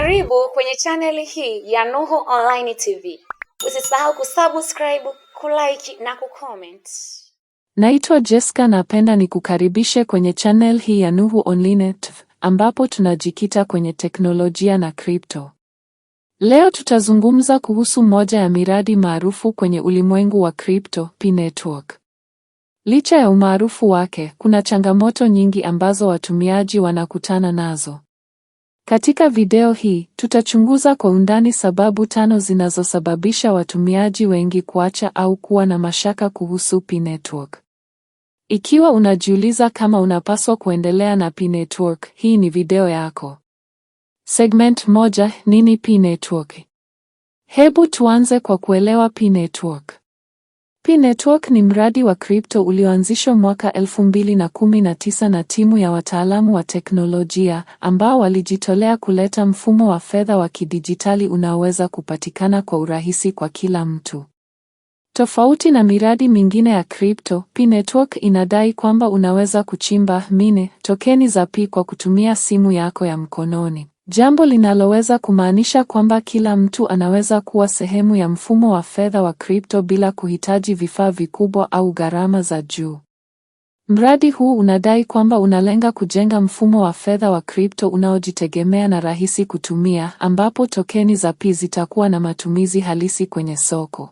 Karibu kwenye channel hii ya Nuhu Online TV. Usisahau kusubscribe, kulike na kucomment. Naitwa Jessica, napenda nikukaribishe kwenye channel hii ya Nuhu Online TV, ambapo tunajikita kwenye teknolojia na crypto. Leo tutazungumza kuhusu moja ya miradi maarufu kwenye ulimwengu wa crypto, P-Network. Licha ya umaarufu wake, kuna changamoto nyingi ambazo watumiaji wanakutana nazo. Katika video hii, tutachunguza kwa undani sababu 5 zinazosababisha watumiaji wengi kuacha au kuwa na mashaka kuhusu P-Network. Ikiwa unajiuliza kama unapaswa kuendelea na P-Network, hii ni video yako. Segment 1: nini P-Network? Hebu tuanze kwa kuelewa P-Network. P-Network ni mradi wa crypto ulioanzishwa mwaka 2019 na timu ya wataalamu wa teknolojia ambao walijitolea kuleta mfumo wa fedha wa kidijitali unaoweza kupatikana kwa urahisi kwa kila mtu. Tofauti na miradi mingine ya crypto, P-Network inadai kwamba unaweza kuchimba mine tokeni za P kwa kutumia simu yako ya mkononi. Jambo linaloweza kumaanisha kwamba kila mtu anaweza kuwa sehemu ya mfumo wa fedha wa crypto bila kuhitaji vifaa vikubwa au gharama za juu. Mradi huu unadai kwamba unalenga kujenga mfumo wa fedha wa crypto unaojitegemea na rahisi kutumia, ambapo tokeni za P zitakuwa na matumizi halisi kwenye soko.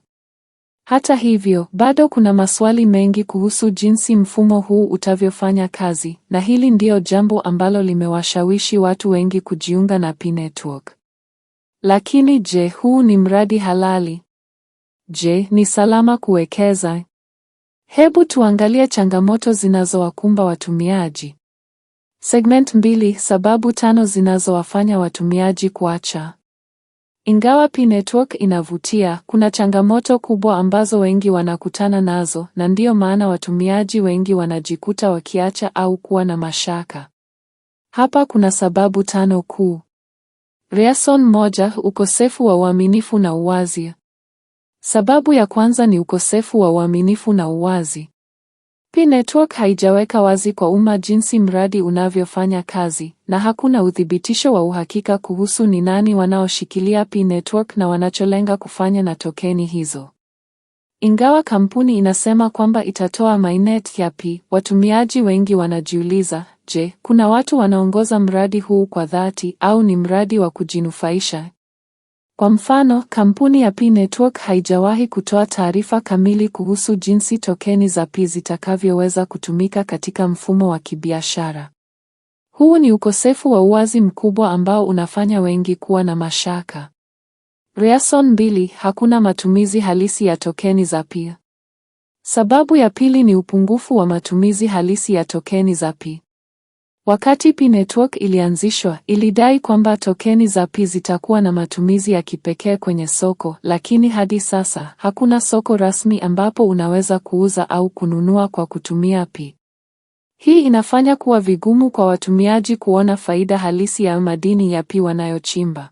Hata hivyo, bado kuna maswali mengi kuhusu jinsi mfumo huu utavyofanya kazi, na hili ndio jambo ambalo limewashawishi watu wengi kujiunga na P-Network. Lakini je, huu ni mradi halali? Je, ni salama kuwekeza? Hebu tuangalie changamoto zinazowakumba watumiaji. Segment 2: sababu 5 zinazowafanya watumiaji kuacha. Ingawa P-Network inavutia, kuna changamoto kubwa ambazo wengi wanakutana nazo, na ndiyo maana watumiaji wengi wanajikuta wakiacha au kuwa na mashaka. Hapa kuna sababu 5 kuu. Reason 1: ukosefu wa uaminifu na uwazi. Sababu ya kwanza ni ukosefu wa uaminifu na uwazi. P-Network haijaweka wazi kwa umma jinsi mradi unavyofanya kazi, na hakuna uthibitisho wa uhakika kuhusu ni nani wanaoshikilia P-Network na wanacholenga kufanya na tokeni hizo. Ingawa kampuni inasema kwamba itatoa mainnet ya P, watumiaji wengi wanajiuliza, je, kuna watu wanaongoza mradi huu kwa dhati au ni mradi wa kujinufaisha? Kwa mfano, kampuni ya P-Network haijawahi kutoa taarifa kamili kuhusu jinsi tokeni za P zitakavyoweza kutumika katika mfumo wa kibiashara. Huu ni ukosefu wa uwazi mkubwa ambao unafanya wengi kuwa na mashaka. Reason 2: hakuna matumizi halisi ya tokeni za P. Sababu ya pili ni upungufu wa matumizi halisi ya tokeni za P. Wakati P-Network ilianzishwa, ilidai kwamba tokeni za P zitakuwa na matumizi ya kipekee kwenye soko, lakini hadi sasa, hakuna soko rasmi ambapo unaweza kuuza au kununua kwa kutumia P. Hii inafanya kuwa vigumu kwa watumiaji kuona faida halisi ya madini ya P wanayochimba.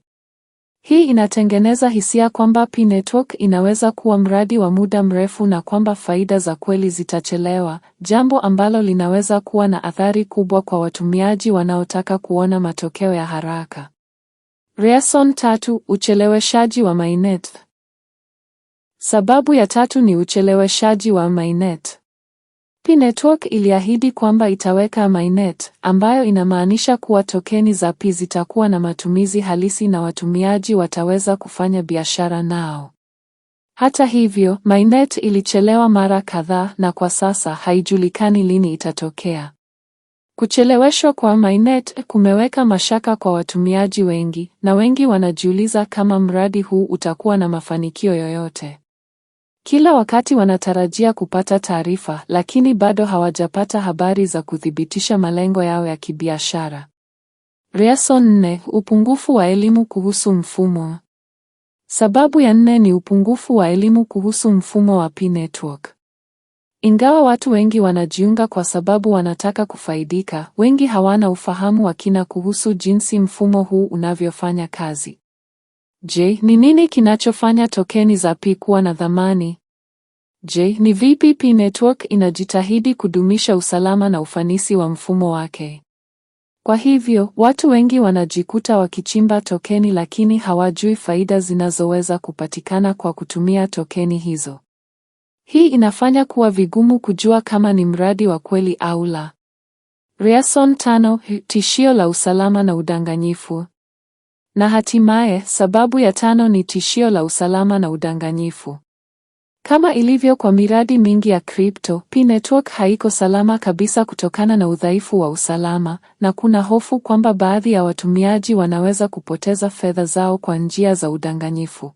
Hii inatengeneza hisia kwamba P-Network inaweza kuwa mradi wa muda mrefu na kwamba faida za kweli zitachelewa, jambo ambalo linaweza kuwa na athari kubwa kwa watumiaji wanaotaka kuona matokeo ya haraka. Reason 3: ucheleweshaji wa mainnet. Sababu ya 3 ni ucheleweshaji wa mainnet. P-Network iliahidi kwamba itaweka mainnet, ambayo inamaanisha kuwa tokeni za P zitakuwa na matumizi halisi na watumiaji wataweza kufanya biashara nao. Hata hivyo, mainnet ilichelewa mara kadhaa na kwa sasa haijulikani lini itatokea. Kucheleweshwa kwa mainnet kumeweka mashaka kwa watumiaji wengi, na wengi wanajiuliza kama mradi huu utakuwa na mafanikio yoyote. Kila wakati wanatarajia kupata taarifa, lakini bado hawajapata habari za kuthibitisha malengo yao ya kibiashara. Reason 4: upungufu wa elimu kuhusu mfumo. Sababu ya 4 ni upungufu wa elimu kuhusu mfumo wa P-Network. Ingawa watu wengi wanajiunga kwa sababu wanataka kufaidika, wengi hawana ufahamu wa kina kuhusu jinsi mfumo huu unavyofanya kazi. Je, ni nini kinachofanya tokeni za P kuwa na thamani? Je, ni vipi P-Network inajitahidi kudumisha usalama na ufanisi wa mfumo wake? Kwa hivyo, watu wengi wanajikuta wakichimba tokeni lakini hawajui faida zinazoweza kupatikana kwa kutumia tokeni hizo. Hii inafanya kuwa vigumu kujua kama ni mradi wa kweli au la. Reason 5: tishio la usalama na udanganyifu. Na hatimaye, sababu ya 5 ni tishio la usalama na udanganyifu. Kama ilivyo kwa miradi mingi ya crypto, P-Network haiko salama kabisa kutokana na udhaifu wa usalama, na kuna hofu kwamba baadhi ya watumiaji wanaweza kupoteza fedha zao kwa njia za udanganyifu.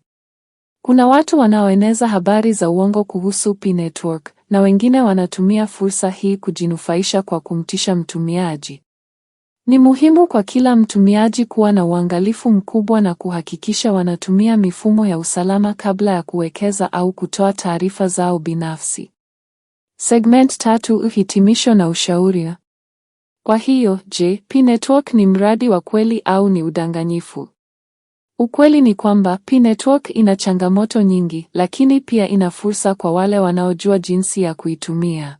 Kuna watu wanaoeneza habari za uongo kuhusu P-Network, na wengine wanatumia fursa hii kujinufaisha kwa kumtisha mtumiaji. Ni muhimu kwa kila mtumiaji kuwa na uangalifu mkubwa na kuhakikisha wanatumia mifumo ya usalama kabla ya kuwekeza au kutoa taarifa zao binafsi. Segment 3: hitimisho na ushauri. Kwa hiyo, je, P-Network ni mradi wa kweli au ni udanganyifu? Ukweli ni kwamba P-Network ina changamoto nyingi, lakini pia ina fursa kwa wale wanaojua jinsi ya kuitumia.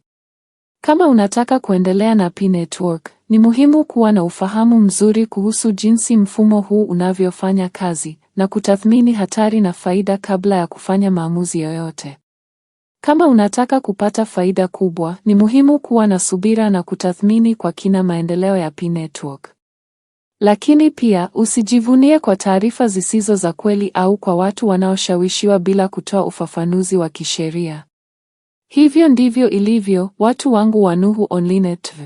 Kama unataka kuendelea na P-Network, ni muhimu kuwa na ufahamu mzuri kuhusu jinsi mfumo huu unavyofanya kazi, na kutathmini hatari na faida kabla ya kufanya maamuzi yoyote. Kama unataka kupata faida kubwa, ni muhimu kuwa na subira na kutathmini kwa kina maendeleo ya P-Network. Lakini pia, usijivunie kwa taarifa zisizo za kweli au kwa watu wanaoshawishiwa bila kutoa ufafanuzi wa kisheria. Hivyo ndivyo ilivyo, watu wangu wa Nuhu Online TV.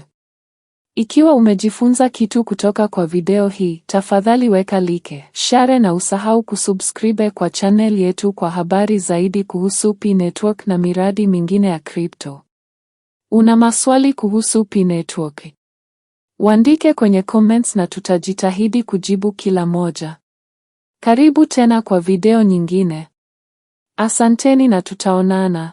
Ikiwa umejifunza kitu kutoka kwa video hii, tafadhali weka like, share na usahau kusubscribe kwa channel yetu kwa habari zaidi kuhusu P-Network na miradi mingine ya crypto. Una maswali kuhusu P-Network? Waandike kwenye comments na tutajitahidi kujibu kila moja. Karibu tena kwa video nyingine. Asanteni na tutaonana.